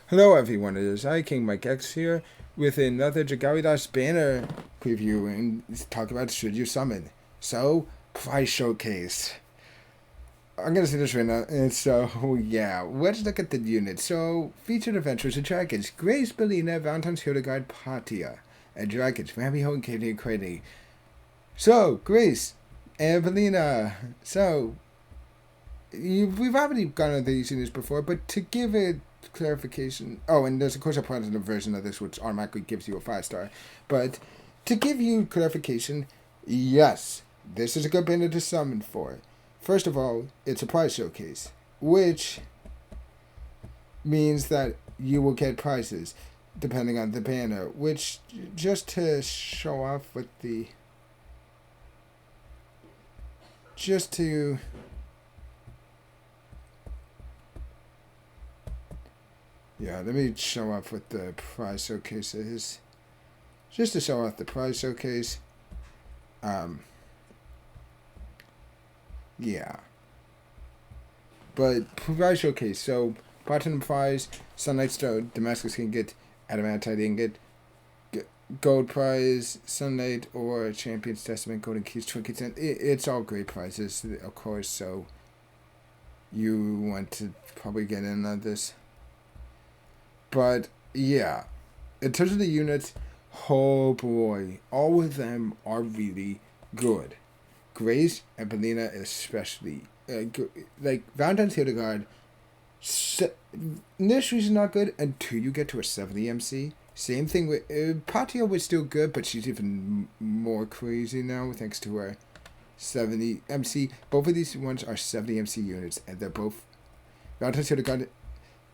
Hello everyone, it is I, King Mike X here, with another Dragalia banner preview and talk about Should You Summon. So, Prize Showcase. I'm gonna say this right now, and so, yeah, let's look at the units. So, featured adventures and dragons, Grace, Belina, Valentine's, Hildegard, Patia, and dragons, Ramiro, and Katie, and Crazy. So, Grace and Belina. So, we've already gone over these units before, but to give it clarification. Oh, and there's of course a positive version of this which automatically gives you a 5-star. But to give you clarification, yes, this is a good banner to summon for. First of all, it's a prize showcase, which means that you will get prizes depending on the banner, which just to show off with the just to yeah, let me show off what the prize showcase is. Just to show off the prize showcase. Um, yeah. But prize showcase. So, platinum prize, Sunlight Stone, Damascus can get Adamantite Ingot, Gold prize, Sunlight, or Champion's Testament, Golden Keys, Trinkets. It's all great prizes, of course. So, you want to probably get in on this. But yeah, in terms of the units, oh boy, all of them are really good. Grace and Belina especially. Like Valentine's Hildegard, initially she's not good until you get to a 70 MC. Same thing with Patia was still good, but she's even more crazy now thanks to her 70 MC. Both of these ones are 70 MC units, and they're both Valentine's Hildegard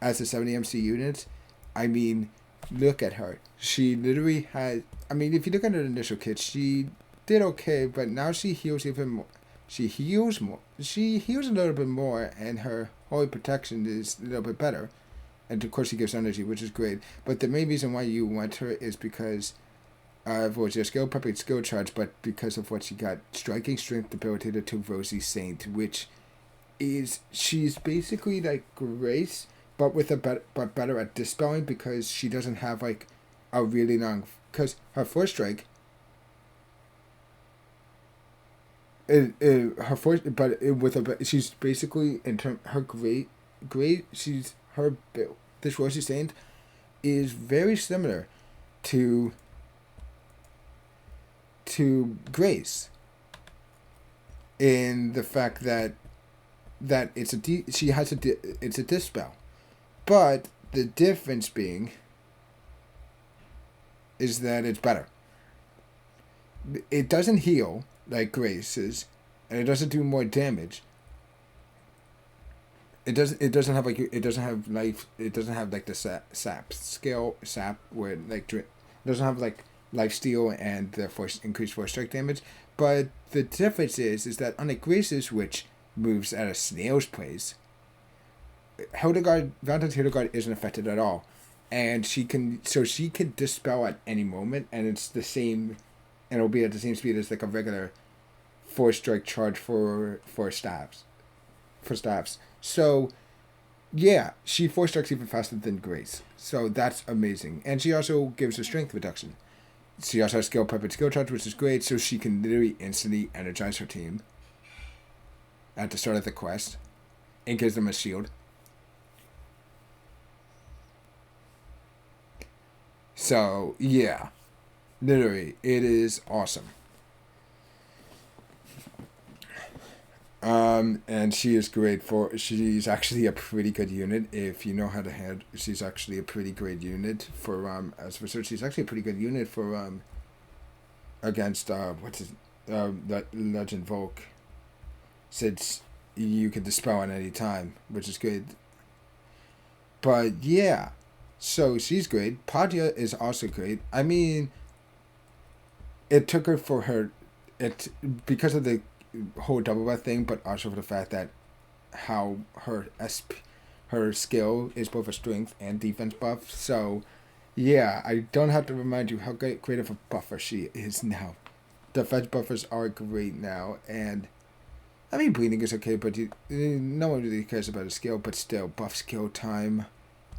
as a 70 MC unit. I mean, look at her. She literally had. I mean, if you look at her initial kit, she did okay, but now she heals even more. She heals more. She heals a little bit more, and her holy protection is a little bit better. And of course, she gives energy, which is great. But the main reason why you want her is because of what your skill, perfect skill charge, but because of what she got, striking strength debilitated to Rosie Saint, which is she's basically like Grace but with a but better at dispelling because she doesn't have like a really long because her first strike her first but with a she's basically in term her great she's her this Rosie Saint is very similar to Grace in the fact that it's she has it's a dispel. But the difference being is that it's better. It doesn't heal like Grace's, and it doesn't do more damage. It doesn't have like it doesn't have life. It doesn't have like the sap where like it doesn't have like life steal and the increased force strike damage. But the difference is that unlike Grace's, which moves at a snail's pace, Valentine's Hildegard isn't affected at all, and she can dispel at any moment, and it's the same, and it'll be at the same speed as like a regular 4 strike charge for staffs. So yeah, she 4 strikes even faster than Grace, so that's amazing, and she also gives a strength reduction. She also has skill perfect skill charge, which is great, so she can literally instantly energize her team at the start of the quest, and gives them a shield. So, yeah. Literally, it is awesome. And she is great for. She's actually a pretty good unit if you know how to handle. She's actually a pretty great unit for as for search. She's actually a pretty good unit for against Legend Volk, since you can dispel at any time, which is good. But yeah, so she's great. Padia is also great. I mean, it took her for her, it because of the whole double buff thing, but also for the fact that how her skill is both a strength and defense buff. So yeah, I don't have to remind you how great of a buffer she is now. Defense buffers are great now, and I mean bleeding is okay, but no one really cares about a skill. But still, buff skill time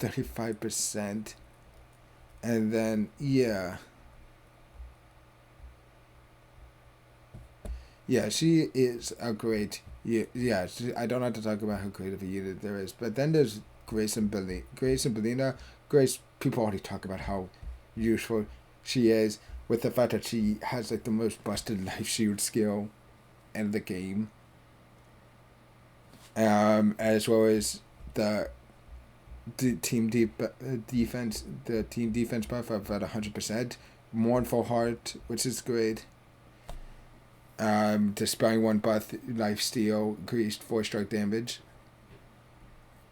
35%. And then, yeah. Yeah, she is a great. Yeah, I don't have to talk about how great of a unit there is. But then there's Grace and Belina. Grace and Belina. Grace, people already talk about how useful she is with the fact that she has like the most busted life shield skill in the game. As well as the defense, the team defense buff of at 100%. Mournful Heart, which is great. Dispelling one buff, life steal, increased 4 strike damage.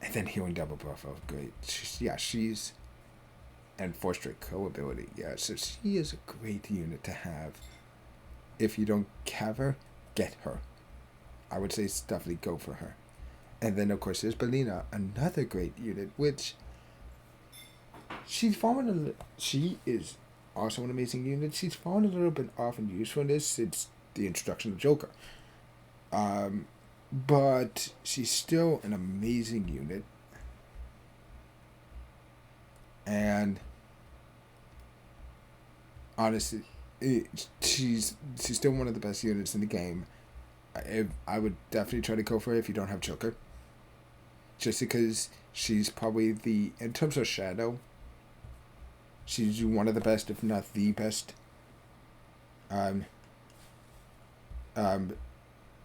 And then healing double buff. Oh, great. She's. And 4 strike co ability. Yeah, so she is a great unit to have. If you don't have her, get her. I would say definitely go for her. And then, of course, there's Belina, another great unit, which she is also an amazing unit. She's fallen a little bit off in usefulness since the introduction of Joker. But she's still an amazing unit. And honestly, she's still one of the best units in the game. I would definitely try to go for her if you don't have Joker. Just because she's probably in terms of Shadow, she's one of the best, if not the best,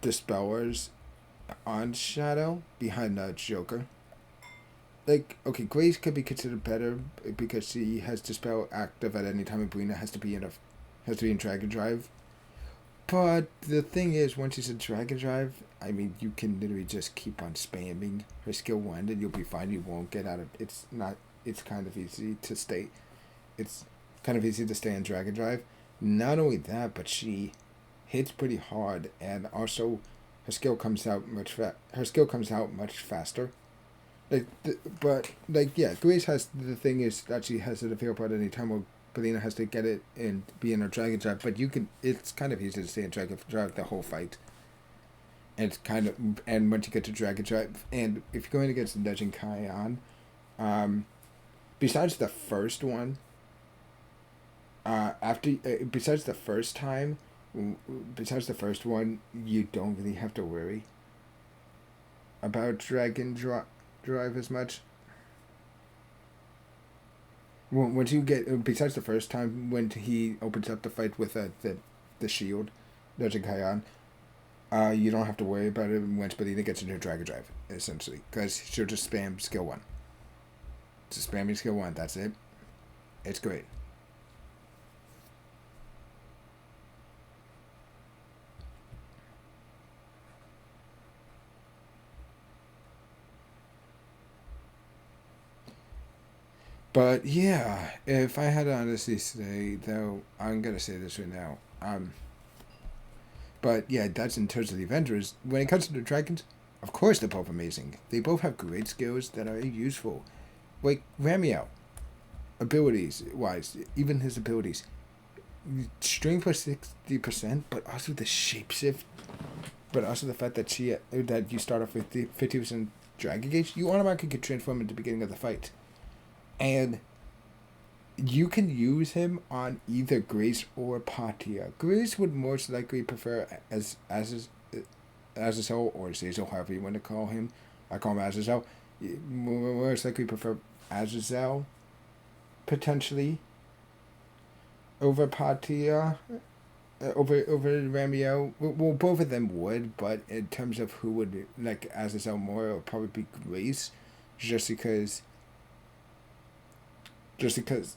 dispellers on Shadow behind Joker. Like, okay, Grace could be considered better because she has Dispel active at any time, and Brina has to be in Dragon Drive. But the thing is, once she's in Dragon Drive, I mean, you can literally just keep on spamming her skill 1 and you'll be fine. You won't get out of it's kind of easy to stay. It's kind of easy to stay in Dragon Drive. Not only that, but she hits pretty hard, and also her skill comes out much faster. Grace has, the thing is that she has it available at any time. Belina has to get it and be in her Dragon Drive, but it's kind of easy to stay in Dragon Drive the whole fight. And once you get to Dragon Drive, and if you're going against Legend Kion, besides the first one, besides the first one, you don't really have to worry about Dragon Drive as much. Once you get, besides the first time when he opens up the fight with the shield, Legend Kion, you don't have to worry about it once Belina gets into Dragon Drive, essentially, because she'll just spam skill 1. Just spamming skill 1, that's it. It's great. But yeah, if I had to honestly say, though, I'm gonna say this right now. But yeah, that's in terms of the Avengers. When it comes to the Dragons, of course they're both amazing. They both have great skills that are useful. Like Ramiel, abilities wise, even his abilities, strength for 60%, but also the shapeshift, but also the fact that you start off with 50% Dragon Gauge, you automatically get transformed at the beginning of the fight. And you can use him on either Grace or Patia. Grace would most likely prefer Azazel or Azazel, however you want to call him. I call him Azazel. Most likely prefer Azazel, potentially, over Patia, over Ramiel. Well, both of them would, but in terms of who would like Azazel more, it would probably be Grace, just because,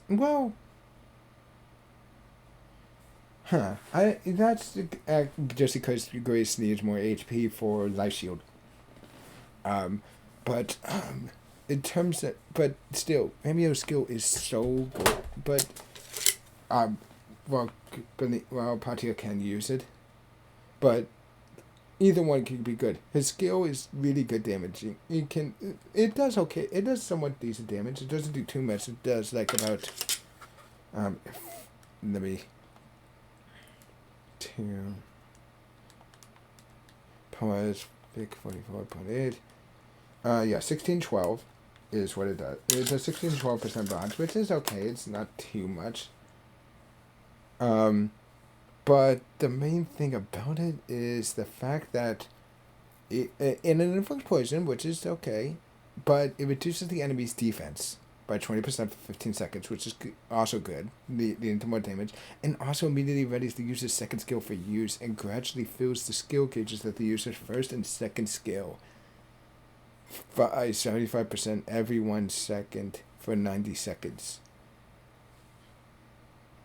well, that's just because Grace needs more HP for Life Shield. But still, Ramiel's skill is so good. But, Patia can use it. But either one can be good. His skill is really good damaging. It does okay. It does somewhat decent damage. It doesn't do too much. It does like about, let me, 2 plus 44.8. 1612. is what it does. It's a 16 to 12% bronze, which is okay. It's not too much. But the main thing about it is the fact that in an inflict poison, which is okay, but it reduces the enemy's defense by 20% for 15 seconds, which is also good, into more damage, and also immediately readies the user's second skill for use and gradually fills the skill gauges of the user's first and second skill by 75% every 1 second for 90 seconds.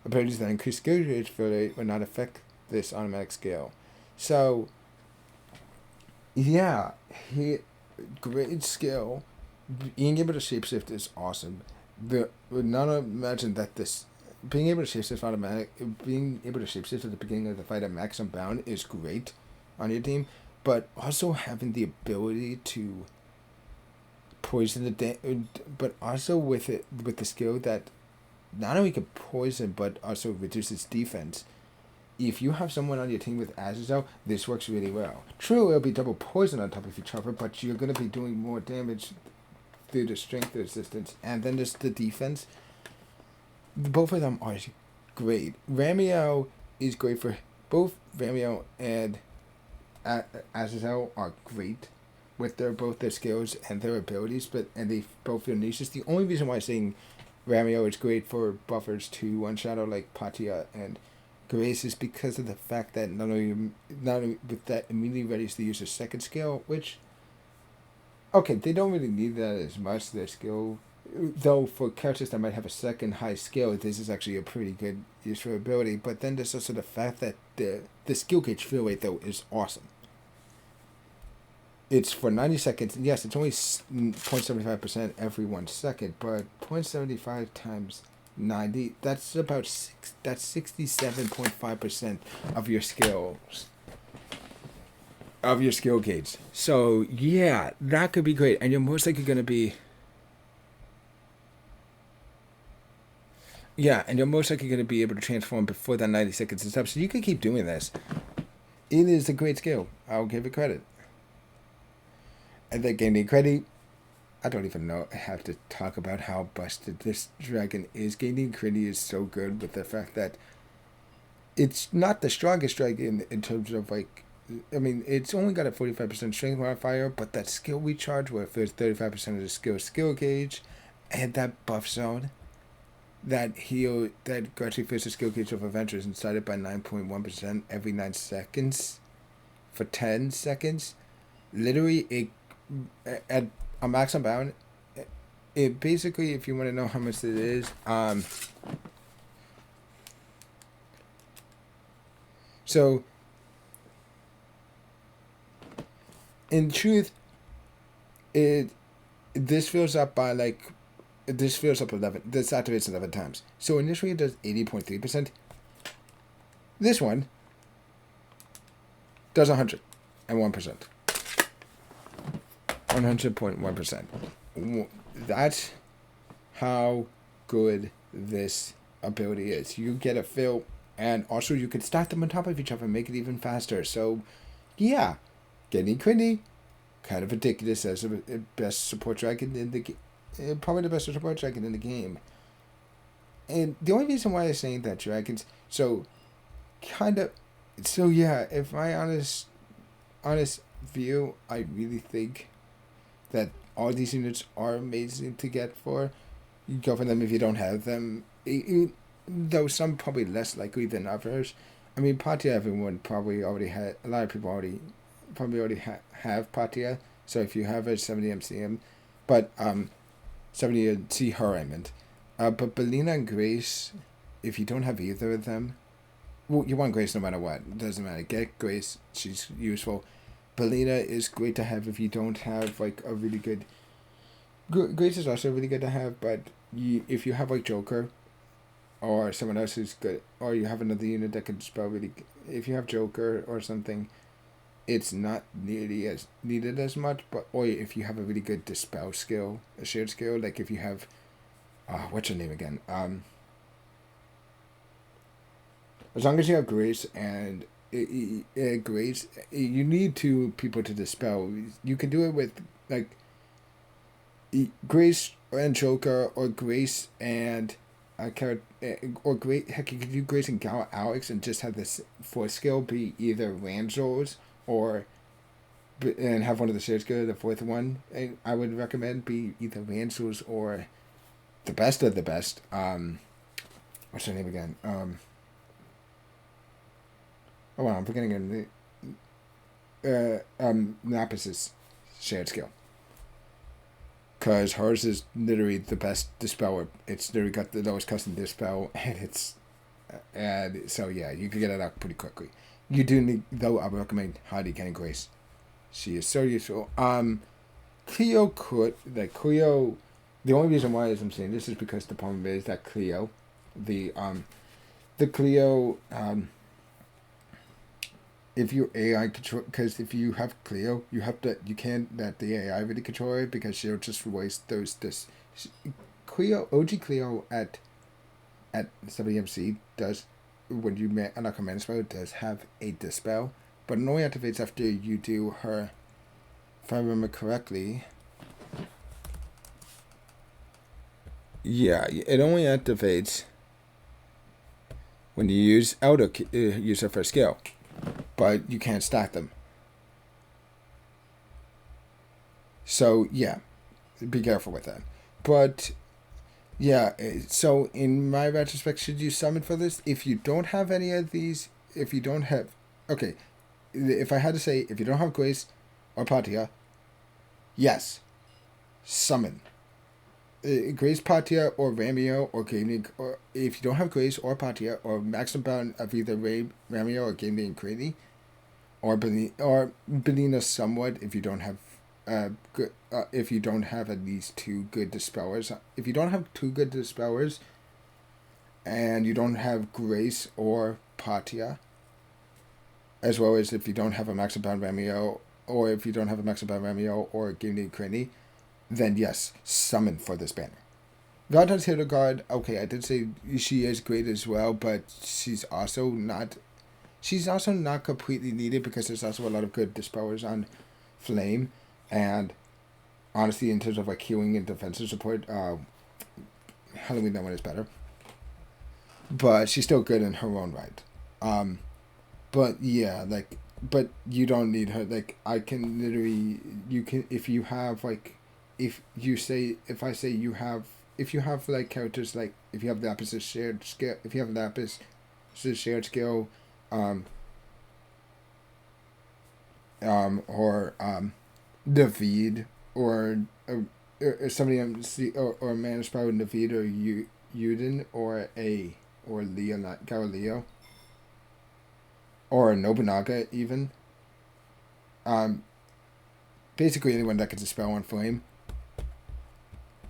Abilities that increase skill gauge fill rate will not affect this automatic skill. So, yeah, great skill. Being able to shapeshift is awesome. Not imagine that this being able to shapeshift automatic, being able to shapeshift at the beginning of the fight at maximum bound is great on your team, but also having the ability to poison but also with the skill that not only can poison but also reduces defense. If you have someone on your team with Azazel, this works really well. True, it'll be double poison on top of each other, but you're going to be doing more damage through the strength resistance. And then there's the defense. Both of them are great. Ramiel is great for... Both Ramiel and Azazel are great with both their skills and their abilities, and they both their niches. The only reason why I'm saying Ramiel is great for buffers to one-shadow like Patia and Grace is because of the fact that not only with that immediately readies the user's second skill, which, okay, they don't really need that as much, their skill, though for characters that might have a second high skill, this is actually a pretty good useful ability, but then there's also the fact that the skill gauge fill rate, though, is awesome. It's for 90 seconds, yes, it's only 0.75% every 1 second, but 0.75 times 90, that's about 67.5% of your skills. Of your skill gauge. So, yeah, that could be great. And you're most likely going to be... Yeah, and you're most likely going to be able to transform before that 90 seconds is up. So you can keep doing this. It is a great skill. I'll give it credit. And then gaining credit, I don't even know. I have to talk about how busted this dragon is. Gaining credit is so good with the fact that it's not the strongest dragon in terms of like, I mean, it's only got a 45% strength modifier, but that skill recharge where it fills 35% of the skill gauge, and that buff zone, that gradually fills the skill gauge of Adventures and started by 9.1% every 9 seconds for 10 seconds. Literally, it at a maximum bound, it basically, if you want to know how much it is, so in truth, this fills up 11. This activates 11 times. So initially it does 80.3%. This one does 101%. 100.1%. That's how good this ability is. You get a fill, and also you can stack them on top of each other and make it even faster. So, yeah, getting Quinny, kind of ridiculous as the best support dragon in the game. Probably the best support dragon in the game. And the only reason why I'm saying that dragons, if my honest view, I really think that all these units are amazing to get for. You go for them if you don't have them. Though some probably less likely than others. I mean, Patia, everyone probably already had. A lot of people probably have Patia. So if you have a 70 MCM, but 70 C her I meant. But Belina and Grace, if you don't have either of them, well, you want Grace no matter what. It doesn't matter. Get Grace. She's useful. Belina is great to have if you don't have like a really good. Grace is also really good to have, but if you have like Joker, or someone else who's good, or you have another unit that can spell really. If you have Joker or something, it's not nearly as needed as much. Or if you have a really good dispel skill, a shared skill, like if you have, what's her name again? As long as you have Grace and Grace, you need 2 people to dispel. You can do it with like Grace and Joker, or Grace and or great heck, you could do Grace and Gal Alex and just have this fourth skill be either Rangel's or and have one of the shared skill. The fourth one I would recommend be either Rangel's or the best of the best. What's her name again? Oh wow, I'm forgetting Napis's shared skill. Because hers is literally the best dispeller. It's literally got the lowest custom dispel, and so yeah, you can get it out pretty quickly. You do need, though, I would recommend highly getting Grace. She is so useful. Cleo could, like Cleo, the only reason why I'm saying this is because the problem is that Cleo, the Cleo, if you AI control, because if you have Cleo, you can't let the AI really control it because she'll just waste Cleo, OG Cleo at 70MC does, when you unlock her mana spell, does have a dispel, but it only activates after you do her, if I remember correctly. Yeah, it only activates when you use use her first skill, but you can't stack them. So yeah, be careful with that. But yeah, so in my retrospect, should you summon for this? If you don't have any of these, if you don't have, okay, if I had to say, if you don't have Grace or Patia, yes, summon. Grace, Patia, or Ramio, or Gaming, or if you don't have Grace or Patia, or maximum bound of either Ramio or Gaming Crazy, or Belina somewhat if you don't have good, if you don't have at least two good dispellers. If you don't have two good dispellers, and you don't have Grace or Patia, as well as if you don't have a maximum bound Ramio, or if you don't have a maximum bound Ramio or Gaming Crazy, then yes, summon for this banner. Valentine's Hildegard, okay, I did say she is great as well, but she's also not completely needed because there's also a lot of good dispellers on Flame, and honestly, in terms of like healing and defensive support, Halloween that one is better, but she's still good in her own right. But yeah, but you don't need her. Like, I can literally, you can, if you have like, if you have like characters, like if you have Lapis's shared skill, or David, or somebody MC, or managed by David, or Yuden, or Galileo, or Nobunaga even. Basically anyone that gets a spell on Flame.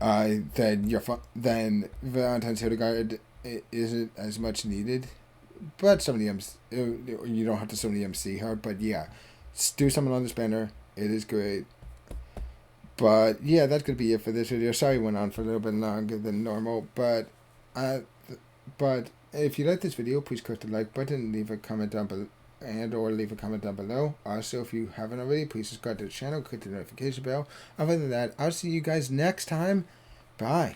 Then Valentine's Hildegard isn't as much needed, but some of the you don't have to so many MC her. But yeah, do something on this banner. It is great. But yeah, that's gonna be it for this video. Sorry, it went on for a little bit longer than normal, but if you like this video, please click the like button, leave a comment down below. Leave a comment down below. Also, if you haven't already, please subscribe to the channel, click the notification bell. Other than that, I'll see you guys next time. Bye.